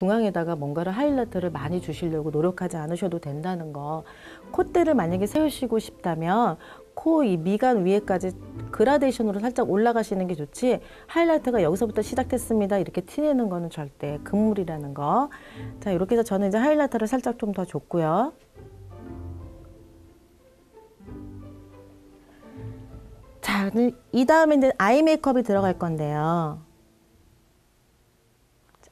중앙에다가 뭔가를 하이라이터를 많이 주시려고 노력하지 않으셔도 된다는 거. 콧대를 만약에 세우시고 싶다면 코 이 미간 위에까지 그라데이션으로 살짝 올라가시는 게 좋지, 하이라이터가 여기서부터 시작했습니다 이렇게 티내는 거는 절대 금물이라는 거. 자, 이렇게 해서 저는 이제 하이라이터를 살짝 좀 더 줬고요. 자, 이 다음에 이제 아이 메이크업이 들어갈 건데요.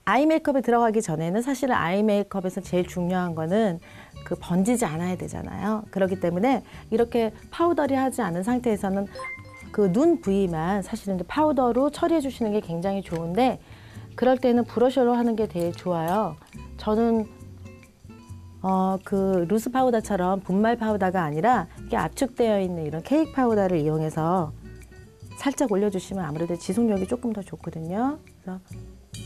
아이 메이크업에 들어가기 전에는 사실은 아이 메이크업에서 제일 중요한 거는 그 번지지 않아야 되잖아요. 그렇기 때문에 이렇게 파우더리 하지 않은 상태에서는 그 눈 부위만 사실은 이제 파우더로 처리해 주시는 게 굉장히 좋은데, 그럴 때는 브러셔로 하는 게 되게 좋아요. 저는 그 루스 파우더처럼 분말 파우더가 아니라 이게 압축되어 있는 이런 케이크 파우더를 이용해서 살짝 올려주시면 아무래도 지속력이 조금 더 좋거든요. 그래서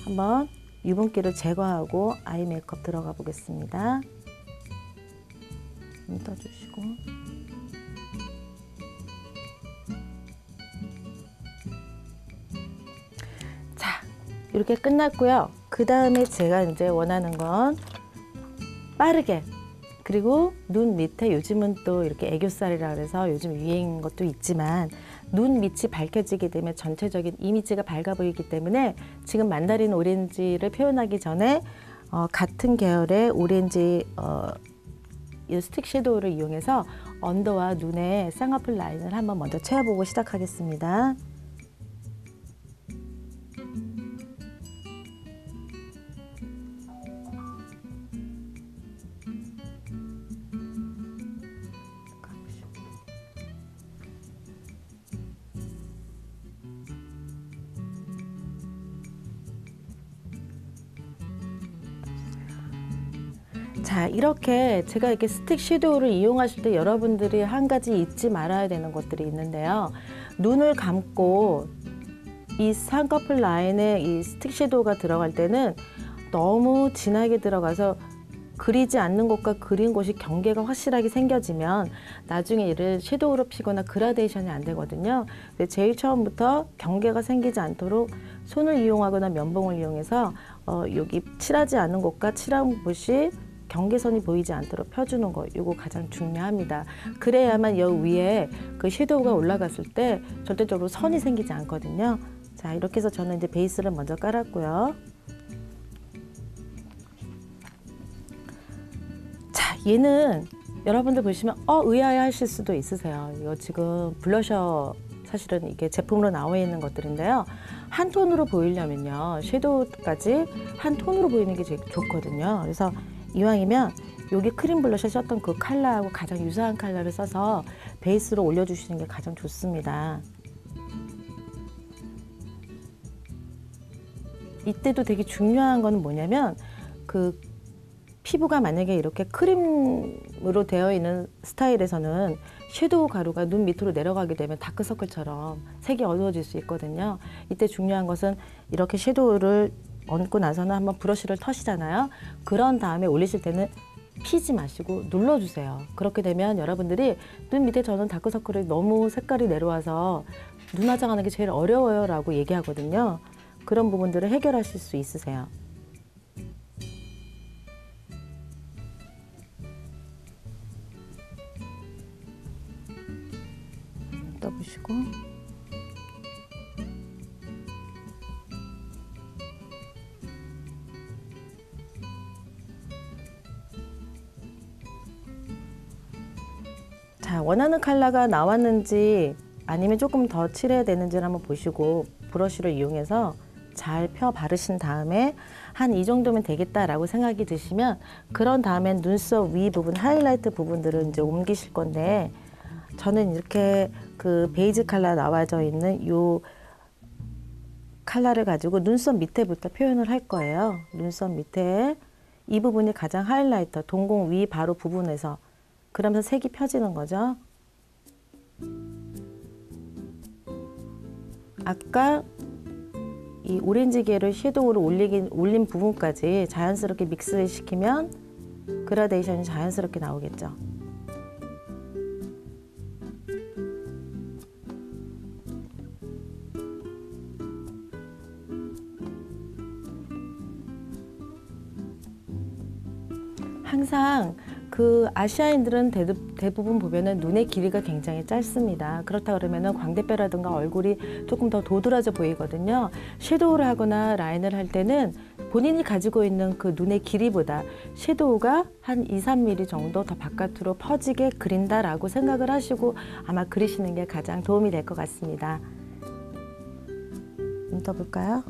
한번 유분기를 제거하고 아이 메이크업 들어가 보겠습니다. 떠주시고. 자, 이렇게 끝났고요. 그 다음에 제가 이제 원하는 건 빠르게, 그리고 눈 밑에 요즘은 또 이렇게 애교살이라 그래서 요즘 유행인 것도 있지만 눈 밑이 밝혀지게 되면 전체적인 이미지가 밝아 보이기 때문에 지금 만다린 오렌지를 표현하기 전에 같은 계열의 오렌지 이 스틱 섀도우를 이용해서 언더와 눈에 쌍꺼풀 라인을 한번 먼저 채워보고 시작하겠습니다. 자, 이렇게 제가 이렇게 스틱 섀도우를 이용하실 때 여러분들이 한 가지 잊지 말아야 되는 것들이 있는데요. 눈을 감고 이 쌍꺼풀 라인에 이 스틱 섀도우가 들어갈 때는 너무 진하게 들어가서 그리지 않는 곳과 그린 곳이 경계가 확실하게 생겨지면 나중에 이를 섀도우로 피거나 그라데이션이 안 되거든요. 근데 제일 처음부터 경계가 생기지 않도록 손을 이용하거나 면봉을 이용해서 여기 칠하지 않은 곳과 칠한 곳이 경계선이 보이지 않도록 펴주는 거, 이거 가장 중요합니다. 그래야만 여 위에 그 섀도우가 올라갔을 때 절대적으로 선이 생기지 않거든요. 자, 이렇게 해서 저는 이제 베이스를 먼저 깔았고요. 자, 얘는 여러분들 보시면 의아해 하실 수도 있으세요. 이거 지금 블러셔, 사실은 이게 제품으로 나와 있는 것들인데요. 한 톤으로 보이려면요, 섀도우까지 한 톤으로 보이는 게 제일 좋거든요. 그래서 이왕이면 여기 크림 블러셔 썼던 그 컬러하고 가장 유사한 컬러를 써서 베이스로 올려주시는 게 가장 좋습니다. 이때도 되게 중요한 건 뭐냐면, 그 피부가 만약에 이렇게 크림으로 되어 있는 스타일에서는 섀도우 가루가 눈 밑으로 내려가게 되면 다크서클처럼 색이 어두워질 수 있거든요. 이때 중요한 것은 이렇게 섀도우를 얹고 나서는 한번 브러쉬를 터시잖아요. 그런 다음에 올리실 때는 피지 마시고 눌러주세요. 그렇게 되면 여러분들이 눈 밑에 저는 다크서클이 너무 색깔이 내려와서 눈 화장하는 게 제일 어려워요 라고 얘기하거든요. 그런 부분들을 해결하실 수 있으세요. 떠보시고. 자, 원하는 컬러가 나왔는지 아니면 조금 더 칠해야 되는지를 한번 보시고 브러쉬를 이용해서 잘 펴 바르신 다음에 한 이 정도면 되겠다라고 생각이 드시면, 그런 다음엔 눈썹 위 부분, 하이라이트 부분들을 이제 옮기실 건데, 저는 이렇게 그 베이지 컬러 나와져 있는 요 컬러를 가지고 눈썹 밑에부터 표현을 할 거예요. 눈썹 밑에 이 부분이 가장 하이라이터, 동공 위 바로 부분에서, 그러면서 색이 펴지는 거죠. 아까 이 오렌지 계를 섀도우로 올린 부분까지 자연스럽게 믹스를 시키면 그라데이션이 자연스럽게 나오겠죠. 항상 그 아시아인들은 대부분 보면은 눈의 길이가 굉장히 짧습니다. 그렇다 그러면은 광대뼈라든가 얼굴이 조금 더 도드라져 보이거든요. 섀도우를 하거나 라인을 할 때는 본인이 가지고 있는 그 눈의 길이보다 섀도우가 한 2~3mm 정도 더 바깥으로 퍼지게 그린다라고 생각을 하시고 아마 그리시는 게 가장 도움이 될 것 같습니다. 눈 떠볼까요?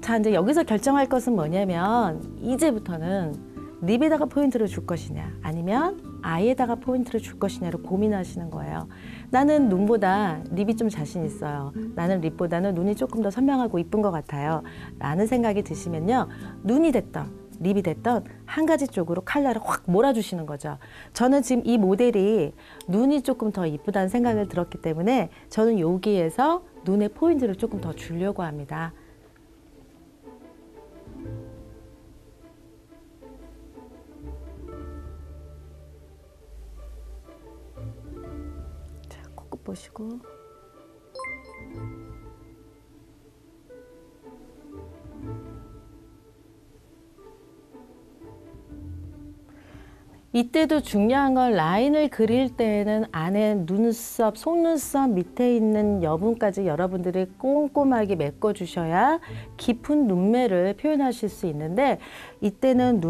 자, 이제 여기서 결정할 것은 뭐냐면 이제부터는 립에다가 포인트를 줄 것이냐 아니면 아이에다가 포인트를 줄 것이냐를 고민하시는 거예요. 나는 눈보다 립이 좀 자신 있어요. 나는 립보다는 눈이 조금 더 선명하고 이쁜 것 같아요. 라는 생각이 드시면요. 눈이 됐던 립이 됐던 한 가지 쪽으로 컬러를 확 몰아주시는 거죠. 저는 지금 이 모델이 눈이 조금 더 이쁘다는 생각을 들었기 때문에 저는 여기에서 눈에 포인트를 조금 더 주려고 합니다. 코끝 보시고 이때도 중요한 건 라인을 그릴 때에는 안에 눈썹, 속눈썹 밑에 있는 여분까지 여러분들이 꼼꼼하게 메꿔주셔야 깊은 눈매를 표현하실 수 있는데 이때는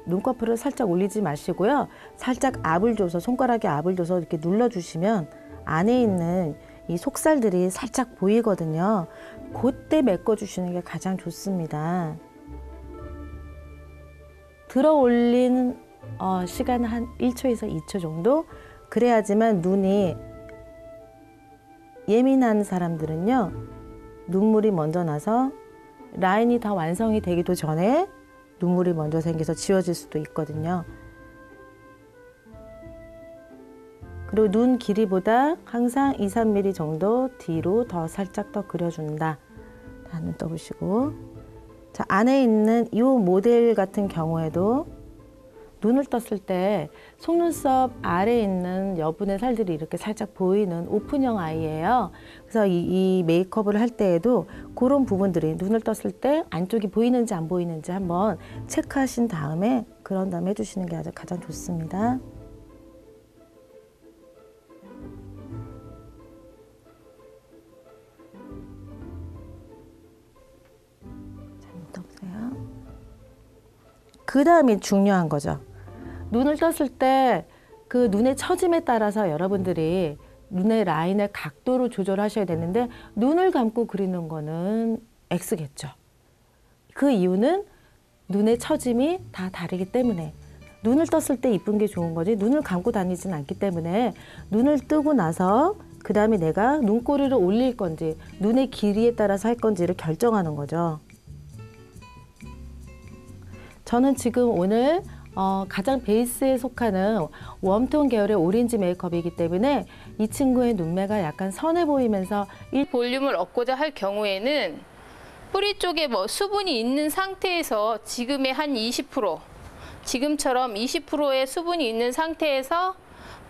눈꺼풀을 살짝 올리지 마시고요. 살짝 압을 줘서 손가락에 압을 줘서 이렇게 눌러주시면 안에 있는 이 속살들이 살짝 보이거든요. 그때 메꿔주시는 게 가장 좋습니다. 들어 올린 시간 한 1초에서 2초 정도 그래야지만 눈이 예민한 사람들은요 눈물이 먼저 나서 라인이 다 완성이 되기도 전에 눈물이 먼저 생겨서 지워질 수도 있거든요. 그리고 눈 길이보다 항상 2~3mm 정도 뒤로 더 살짝 더 그려준다. 눈 떠보시고 자, 안에 있는 이 모델 같은 경우에도 눈을 떴을 때 속눈썹 아래에 있는 여분의 살들이 이렇게 살짝 보이는 오픈형 아이예요. 그래서 이 메이크업을 할 때에도 그런 부분들이 눈을 떴을 때 안쪽이 보이는지 안 보이는지 한번 체크하신 다음에 그런 다음에 해주시는 게 가장 좋습니다. 자, 눈 떠보세요. 그 다음이 중요한 거죠. 눈을 떴을 때 그 눈의 처짐에 따라서 여러분들이 눈의 라인의 각도를 조절하셔야 되는데 눈을 감고 그리는 거는 X겠죠. 그 이유는 눈의 처짐이 다 다르기 때문에 눈을 떴을 때 이쁜 게 좋은 거지 눈을 감고 다니진 않기 때문에 눈을 뜨고 나서 그 다음에 내가 눈꼬리를 올릴 건지 눈의 길이에 따라서 할 건지를 결정하는 거죠. 저는 지금 오늘 가장 베이스에 속하는 웜톤 계열의 오렌지 메이크업이기 때문에 이 친구의 눈매가 약간 선해 보이면서 이 볼륨을 얻고자 할 경우에는 뿌리 쪽에 수분이 있는 상태에서 지금의 한 20%, 지금처럼 20%의 수분이 있는 상태에서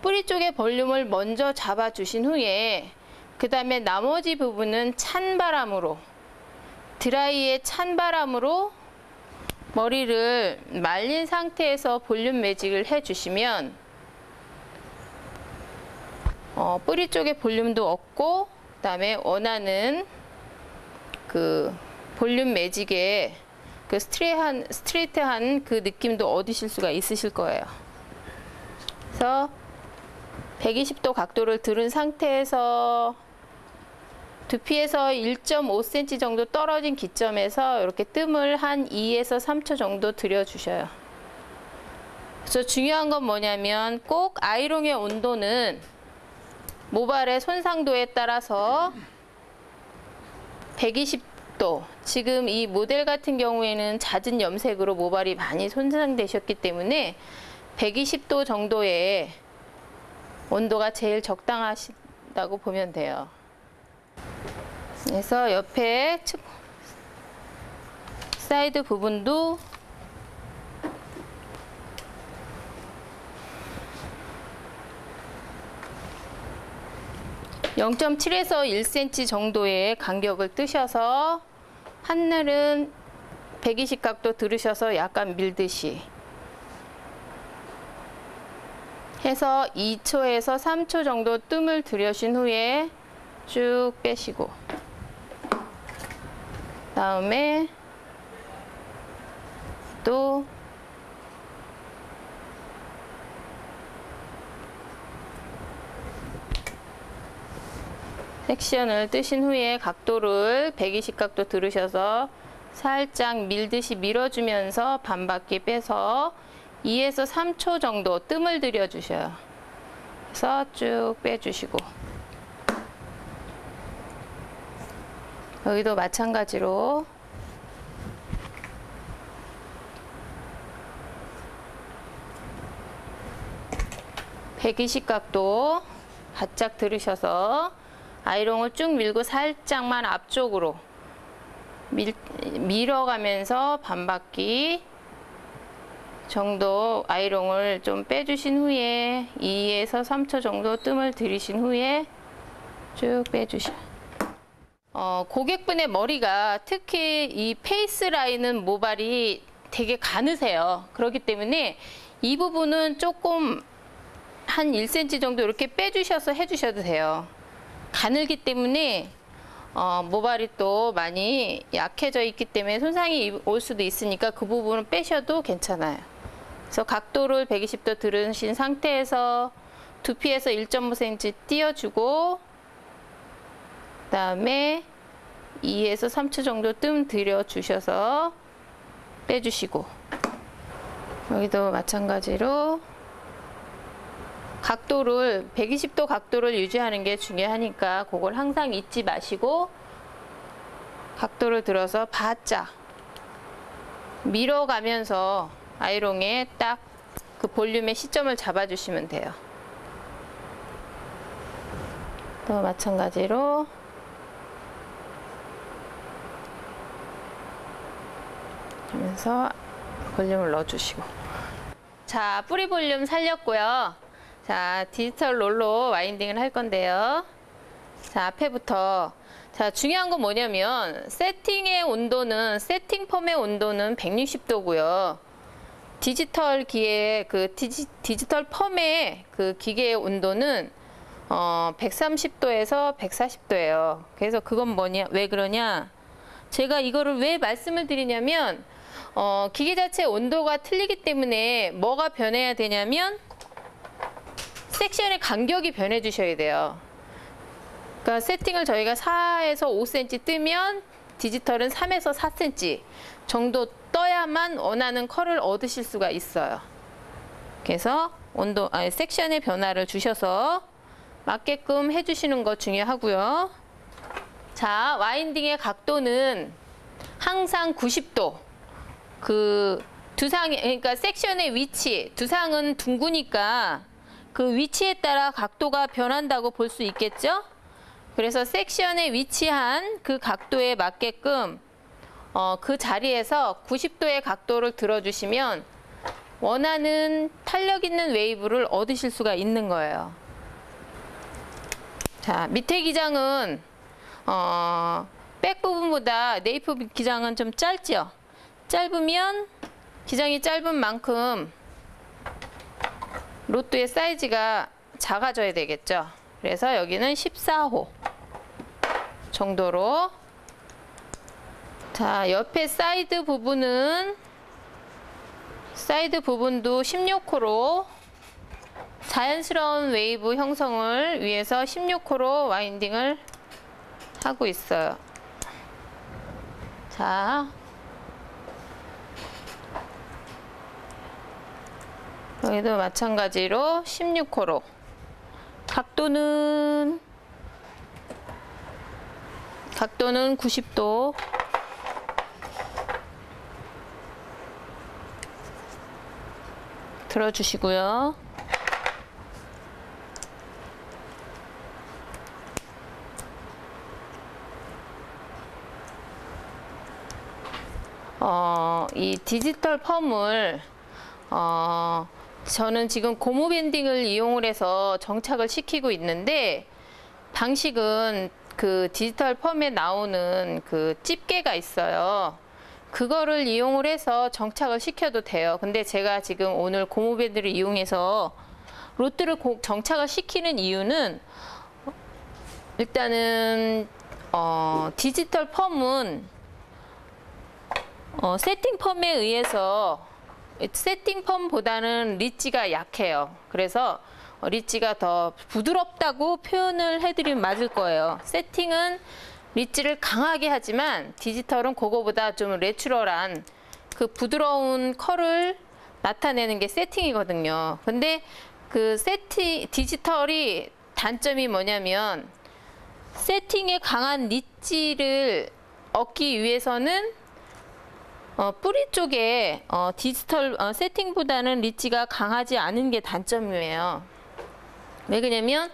뿌리 쪽의 볼륨을 먼저 잡아주신 후에 그 다음에 나머지 부분은 찬바람으로, 드라이의 찬바람으로 머리를 말린 상태에서 볼륨 매직을 해주시면 뿌리 쪽에 볼륨도 얻고 그 다음에 원하는 그 볼륨 매직의 그 스트레이트한 그 느낌도 얻으실 수가 있으실 거예요. 그래서 120도 각도를 들은 상태에서 두피에서 1.5cm 정도 떨어진 기점에서 이렇게 뜸을 한 2에서 3초 정도 들여주셔요. 그래서 중요한 건 뭐냐면 꼭 아이롱의 온도는 모발의 손상도에 따라서 120도, 지금 이 모델 같은 경우에는 잦은 염색으로 모발이 많이 손상되셨기 때문에 120도 정도의 온도가 제일 적당하다고 보면 돼요. 그래서 옆에 사이드 부분도 (0.7에서 1cm) 정도의 간격을 뜨셔서 하늘은 120 각도 들으셔서 약간 밀듯이 해서 2초에서 3초 정도 뜸을 들여신 후에 쭉 빼시고, 다음에 또 섹션을 뜨신 후에 각도를 120 각도 들으셔서 살짝 밀듯이 밀어주면서 반바퀴 빼서 2에서 3초 정도 뜸을 들여주셔요. 그래서 쭉 빼주시고, 여기도 마찬가지로 (120) 각도 바짝 들으셔서 아이롱을 쭉 밀고 살짝만 앞쪽으로 밀어가면서 반바퀴 정도 아이롱을 좀 빼주신 후에 2에서 3초 정도 뜸을 들이신 후에 쭉 빼주셔요. 고객분의 머리가 특히 이 페이스 라인은 모발이 되게 가느세요. 그렇기 때문에 이 부분은 조금 한 1cm 정도 이렇게 빼주셔서 해주셔도 돼요. 가늘기 때문에 모발이 또 많이 약해져 있기 때문에 손상이 올 수도 있으니까 그 부분은 빼셔도 괜찮아요. 그래서 각도를 120도 들으신 상태에서 두피에서 1.5cm 띄워주고, 그 다음에 2에서 3초 정도 뜸 들여주셔서 빼주시고, 여기도 마찬가지로 각도를 120도 각도를 유지하는 게 중요하니까 그걸 항상 잊지 마시고 각도를 들어서 바짝 밀어가면서 아이롱에 딱 그 볼륨의 시점을 잡아주시면 돼요. 또 마찬가지로 하면서 볼륨을 넣어주시고, 자, 뿌리 볼륨 살렸고요. 자, 디지털 롤로 와인딩을 할 건데요. 자, 앞에부터. 자, 중요한 건 뭐냐면 세팅의 온도는, 세팅 펌의 온도는 160도고요. 디지털 기계, 디지털 펌의 그 기계의 온도는 130도에서 140도예요. 그래서 그건 뭐냐, 왜 그러냐? 제가 이거를 왜 말씀을 드리냐면 기계 자체 온도가 틀리기 때문에 뭐가 변해야 되냐면 섹션의 간격이 변해 주셔야 돼요. 그러니까 세팅을 저희가 4에서 5cm 뜨면 디지털은 3에서 4cm 정도 떠야만 원하는 컬을 얻으실 수가 있어요. 그래서 섹션의 변화를 주셔서 맞게끔 해주시는 거 중요하고요. 자, 와인딩의 각도는 항상 90도. 그러니까 섹션의 위치, 두상은 둥그니까 그 위치에 따라 각도가 변한다고 볼 수 있겠죠? 그래서 섹션에 위치한 그 각도에 맞게끔 그 자리에서 90도의 각도를 들어주시면 원하는 탄력 있는 웨이브를 얻으실 수가 있는 거예요. 자, 밑에 기장은 백 부분보다 네이프 기장은 좀 짧죠? 짧으면 기장이 짧은 만큼 로또의 사이즈가 작아져야 되겠죠. 그래서 여기는 14호 정도로. 자, 옆에 사이드 부분도 16호로 자연스러운 웨이브 형성을 위해서 16호로 와인딩을 하고 있어요. 자, 여기도 마찬가지로 16호로 각도는 90도 들어주시고요. 이 디지털 펌을 저는 지금 고무 밴딩을 이용을 해서 정착을 시키고 있는데, 방식은 그 디지털 펌에 나오는 그 집게가 있어요. 그거를 이용을 해서 정착을 시켜도 돼요. 근데 제가 지금 오늘 고무밴드를 이용해서 로트를 정착을 시키는 이유는 일단은 디지털 펌은 세팅 펌에 의해서 세팅 펌보다는 리치가 약해요. 그래서 리치가 더 부드럽다고 표현을 해드리면 맞을 거예요. 세팅은 리치를 강하게 하지만 디지털은 그거보다 좀 내추럴한 그 부드러운 컬을 나타내는 게 세팅이거든요. 근데 그 디지털이 단점이 뭐냐면 세팅에 강한 리치를 얻기 위해서는 뿌리 쪽에 디지털 세팅보다는 리치가 강하지 않은 게 단점이에요. 왜 그러냐면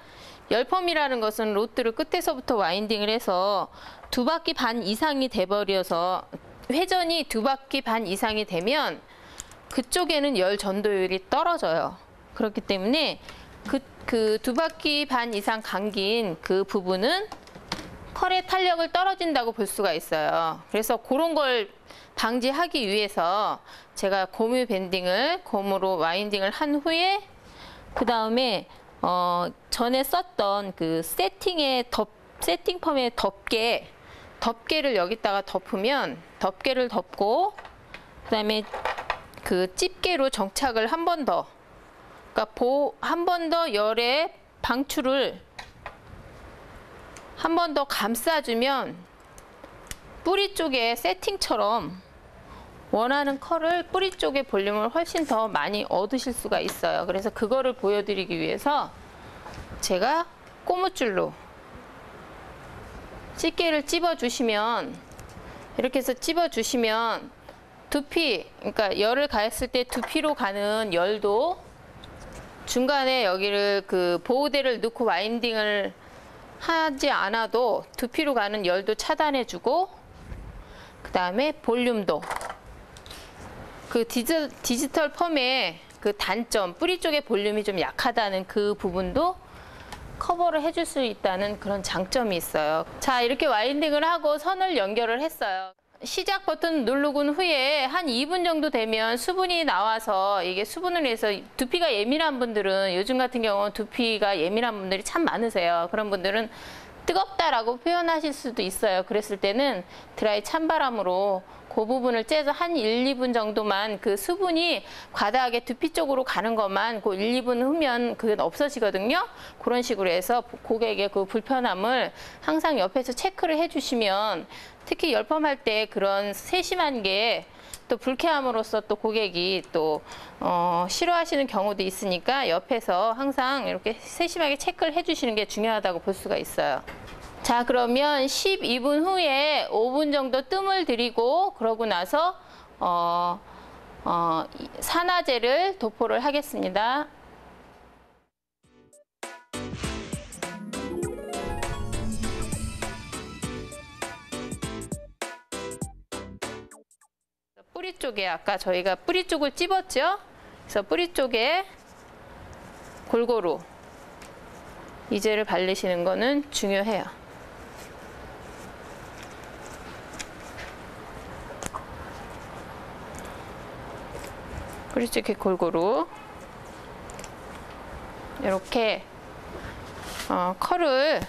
열펌이라는 것은 로트를 끝에서부터 와인딩을 해서 2바퀴 반 이상이 돼버려서 회전이 2바퀴 반 이상이 되면 그쪽에는 열 전도율이 떨어져요. 그렇기 때문에 그 2바퀴 반 이상 감긴 그 부분은 컬의 탄력을 떨어진다고 볼 수가 있어요. 그래서 그런 걸 방지하기 위해서 제가 고무 밴딩을 고무로 와인딩을 한 후에 그 다음에 전에 썼던 그 세팅 펌의 덮개를 여기다가 덮으면 덮개를 덮고 그 다음에 그 집게로 정착을 한 번 더, 그러니까 한 번 더 열의 방출을 한 번 더 감싸주면 뿌리 쪽에 세팅처럼 원하는 컬을 뿌리 쪽의 볼륨을 훨씬 더 많이 얻으실 수가 있어요. 그래서 그거를 보여드리기 위해서 제가 고무줄로 집게를 찝어주시면, 이렇게 해서 찝어주시면 두피, 그러니까 열을 가했을 때 두피로 가는 열도 중간에 여기를 그 보호대를 넣고 와인딩을 하지 않아도 두피로 가는 열도 차단해주고, 그 다음에 볼륨도, 그 디지털 펌의 그 단점, 뿌리 쪽의 볼륨이 좀 약하다는 그 부분도 커버를 해줄 수 있다는 그런 장점이 있어요. 자, 이렇게 와인딩을 하고 선을 연결을 했어요. 시작 버튼 누르고 후에 한 2분 정도 되면 수분이 나와서, 이게 수분을 해서 두피가 예민한 분들은, 요즘 같은 경우는 두피가 예민한 분들이 참 많으세요. 그런 분들은 뜨겁다라고 표현하실 수도 있어요. 그랬을 때는 드라이 찬바람으로 그 부분을 째서 한 1, 2분 정도만, 그 수분이 과다하게 두피 쪽으로 가는 것만 그 1, 2분 후면 그게 없어지거든요. 그런 식으로 해서 고객의 그 불편함을 항상 옆에서 체크를 해주시면, 특히 열펌할 때 그런 세심한 게 또 불쾌함으로써 또 고객이 또 싫어하시는 경우도 있으니까 옆에서 항상 이렇게 세심하게 체크를 해주시는 게 중요하다고 볼 수가 있어요. 자, 그러면 12분 후에 5분 정도 뜸을 들이고, 그러고 나서 산화제를 도포를 하겠습니다. 뿌리 쪽에 아까 저희가 뿌리 쪽을 찝었죠? 그래서 뿌리 쪽에 골고루 이젤을 바르시는 거는 중요해요. 뿌리 쪽에 골고루 이렇게 컬을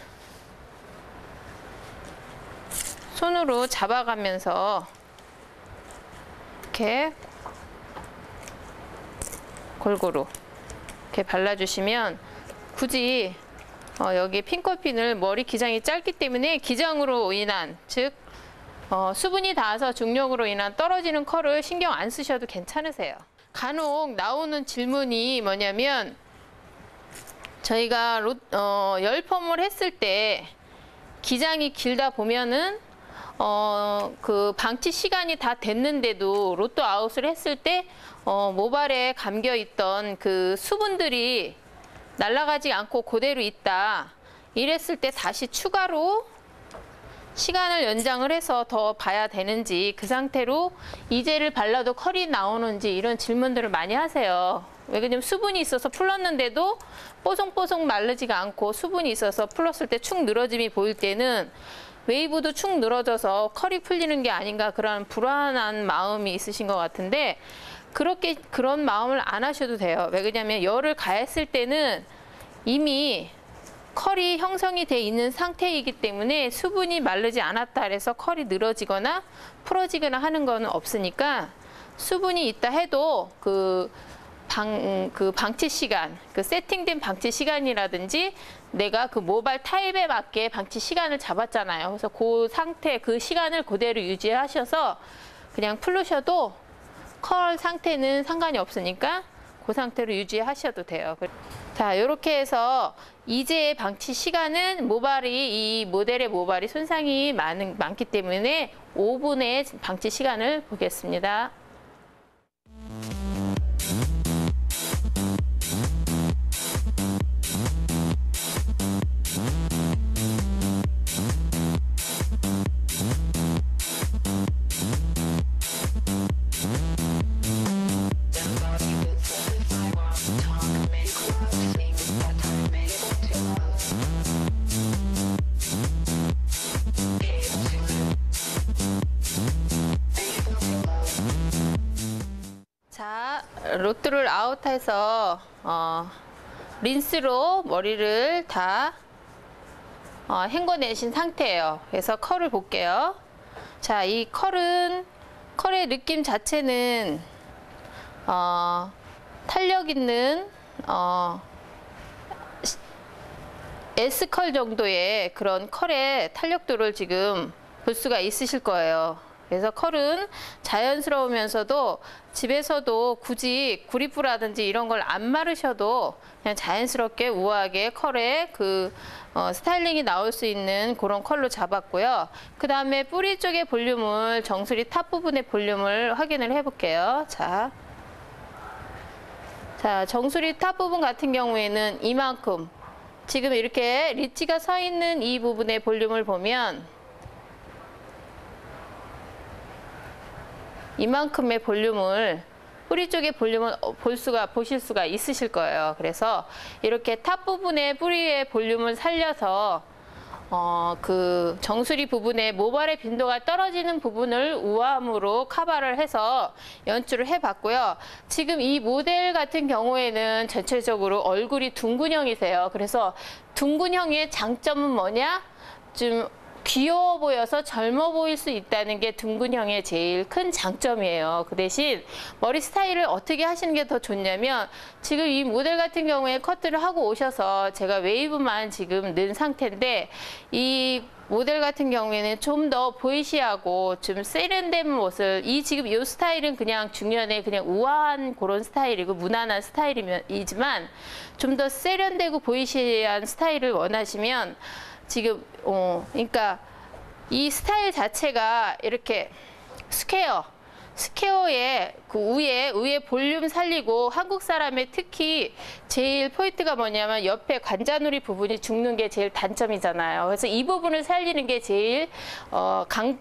손으로 잡아가면서 이렇게 골고루 이렇게 발라주시면, 굳이 여기 핑커핀을 머리 기장이 짧기 때문에 기장으로 인한, 즉 수분이 닿아서 중력으로 인한 떨어지는 컬을 신경 안 쓰셔도 괜찮으세요. 간혹 나오는 질문이 뭐냐면, 저희가 열펌을 했을 때 기장이 길다 보면은 그 방치 시간이 다 됐는데도 로또 아웃을 했을 때 모발에 감겨 있던 그 수분들이 날아가지 않고 그대로 있다, 이랬을 때 다시 추가로 시간을 연장을 해서 더 봐야 되는지, 그 상태로 이젤을 발라도 컬이 나오는지, 이런 질문들을 많이 하세요. 왜 그러냐면 수분이 있어서 풀었는데도 뽀송뽀송 마르지가 않고, 수분이 있어서 풀었을 때 축 늘어짐이 보일 때는 웨이브도 축 늘어져서 컬이 풀리는 게 아닌가 그런 불안한 마음이 있으신 것 같은데 그런 마음을 안 하셔도 돼요. 왜 그러냐면 열을 가했을 때는 이미 컬이 형성이 돼 있는 상태이기 때문에 수분이 마르지 않았다 해서 컬이 늘어지거나 풀어지거나 하는 건 없으니까 수분이 있다 해도 그 방치 시간, 그 세팅된 방치 시간이라든지 내가 그 모발 타입에 맞게 방치 시간을 잡았잖아요. 그래서 그 상태, 그 시간을 그대로 유지하셔서 그냥 풀으셔도 컬 상태는 상관이 없으니까 그 상태로 유지하셔도 돼요. 자, 이렇게 해서 이제 방치 시간은 이 모델의 모발이 손상이 많기 때문에 5분의 방치 시간을 보겠습니다. 자, 로트를 아웃해서 린스로 머리를 다 헹궈내신 상태예요. 그래서 컬을 볼게요. 자, 이 컬의 느낌 자체는 탄력 있는 S컬 정도의 그런 컬의 탄력도를 지금 볼 수가 있으실 거예요. 그래서 컬은 자연스러우면서도 집에서도 굳이 구리뿌라든지 이런 걸 안 마르셔도 그냥 자연스럽게 우아하게 컬의 스타일링이 나올 수 있는 그런 컬로 잡았고요. 그 다음에 뿌리 쪽의 볼륨을, 정수리 탑 부분의 볼륨을 확인을 해 볼게요. 자, 정수리 탑 부분 같은 경우에는 이만큼, 지금 이렇게 리치가 서 있는 이 부분의 볼륨을 보면 이만큼의 볼륨을, 뿌리 쪽의 볼륨을 보실 수가 있으실 거예요. 그래서 이렇게 탑 부분의 뿌리의 볼륨을 살려서 그 정수리 부분의 모발의 빈도가 떨어지는 부분을 우아함으로 커버를 해서 연출을 해봤고요. 지금 이 모델 같은 경우에는 전체적으로 얼굴이 둥근형이세요. 그래서 둥근형의 장점은 뭐냐? 좀 귀여워 보여서 젊어 보일 수 있다는 게 둥근형의 제일 큰 장점이에요. 그 대신 머리 스타일을 어떻게 하시는 게 더 좋냐면, 지금 이 모델 같은 경우에 커트를 하고 오셔서 제가 웨이브만 지금 넣은 상태인데, 이 모델 같은 경우에는 좀 더 보이시하고 좀 세련된 모습, 지금 이 스타일은 그냥 중년에 그냥 우아한 그런 스타일이고 무난한 스타일이지만 좀 더 세련되고 보이시한 스타일을 원하시면 지금 그러니까 이 스타일 자체가 이렇게 스퀘어의 그 위에 볼륨 살리고, 한국 사람의 특히 제일 포인트가 뭐냐면 옆에 관자놀이 부분이 죽는 게 제일 단점이잖아요. 그래서 이 부분을 살리는 게 제일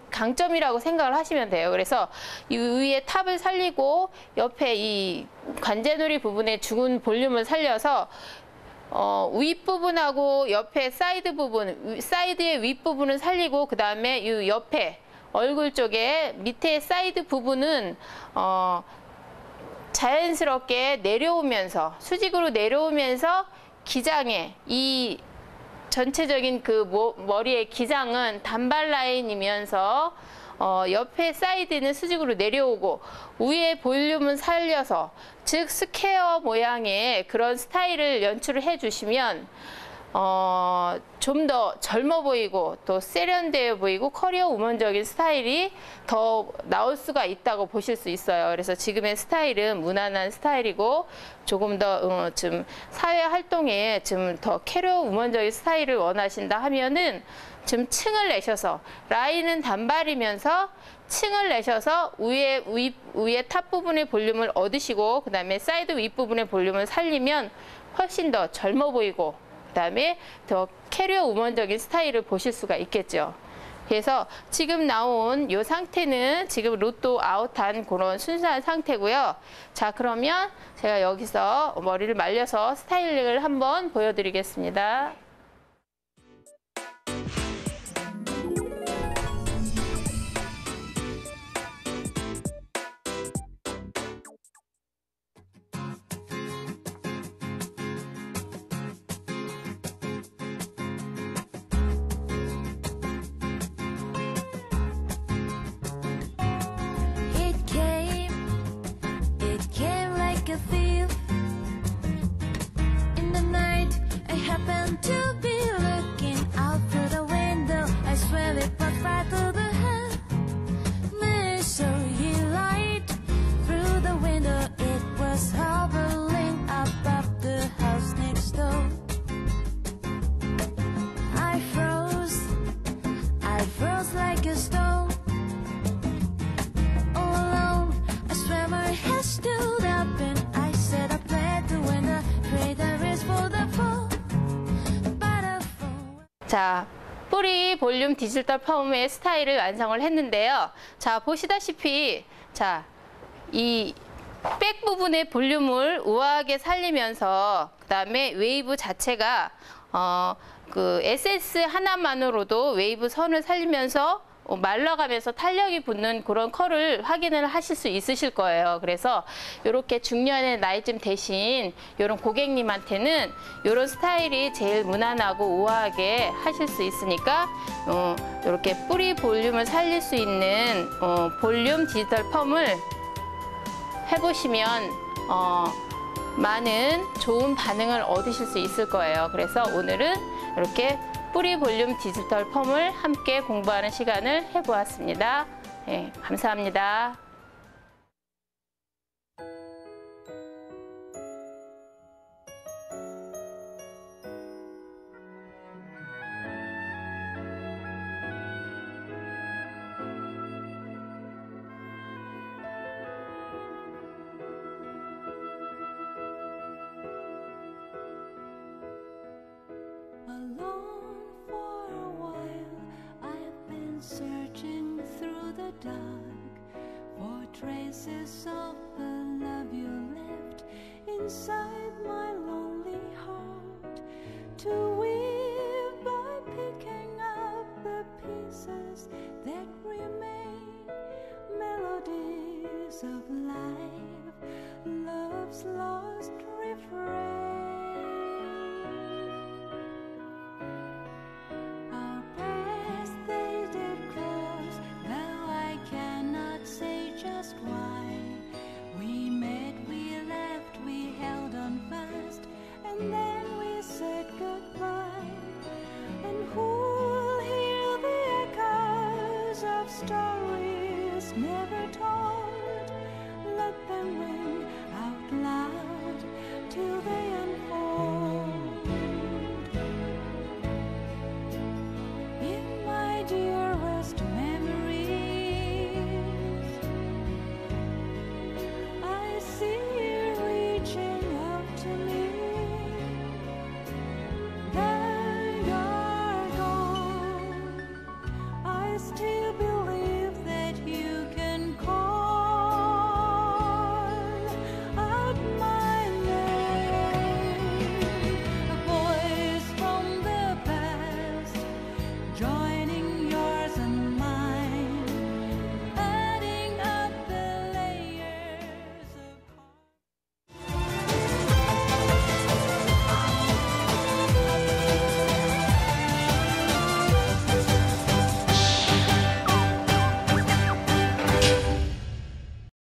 강점이라고 생각을 하시면 돼요. 그래서 이 위에 탑을 살리고 옆에 이 관자놀이 부분에 죽은 볼륨을 살려서 윗부분하고 옆에 사이드 부분, 사이드의 윗부분을 살리고, 그 다음에 이 옆에 얼굴 쪽에 밑에 사이드 부분은 자연스럽게 내려오면서, 수직으로 내려오면서 기장에, 이 전체적인 그 머리의 기장은 단발 라인이면서 옆에 사이드는 수직으로 내려오고 위에 볼륨은 살려서, 즉 스퀘어 모양의 그런 스타일을 연출을 해주시면 좀 더 젊어 보이고 또 세련되어 보이고 커리어 우먼적인 스타일이 더 나올 수가 있다고 보실 수 있어요. 그래서 지금의 스타일은 무난한 스타일이고 조금 더 좀 사회 활동에 좀 더 캐리어 우먼적인 스타일을 원하신다 하면은 좀 층을 내셔서, 라인은 단발이면서 층을 내셔서 위에 탑 부분의 볼륨을 얻으시고 그 다음에 사이드 윗부분의 볼륨을 살리면 훨씬 더 젊어 보이고 그 다음에 더 캐리어 우먼적인 스타일을 보실 수가 있겠죠. 그래서 지금 나온 이 상태는 지금 로또 아웃한 그런 순수한 상태고요. 자, 그러면 제가 여기서 머리를 말려서 스타일링을 한번 보여드리겠습니다. 자, 뿌리 볼륨 디지털 펌의 스타일을 완성을 했는데요. 자, 보시다시피 자, 이 백 부분의 볼륨을 우아하게 살리면서 그다음에 웨이브 자체가 그 에센스 하나만으로도 웨이브 선을 살리면서 말라가면서 탄력이 붙는 그런 컬을 확인을 하실 수 있으실 거예요. 그래서 이렇게 중년의 나이쯤 되신 이런 고객님한테는 이런 스타일이 제일 무난하고 우아하게 하실 수 있으니까 이렇게 뿌리 볼륨을 살릴 수 있는 볼륨 디지털 펌을 해보시면 많은 좋은 반응을 얻으실 수 있을 거예요. 그래서 오늘은 이렇게 뿌리 볼륨 디지털 펌을 함께 공부하는 시간을 해보았습니다. 네, 감사합니다. Alone for a while, I've been searching through the dark for traces of the love you left inside my lonely heart. To weave by picking up the pieces that remain, melodies of life, love's lost refrain. And then we said goodbye. And who'll hear the echoes of stories never told? Let them ring.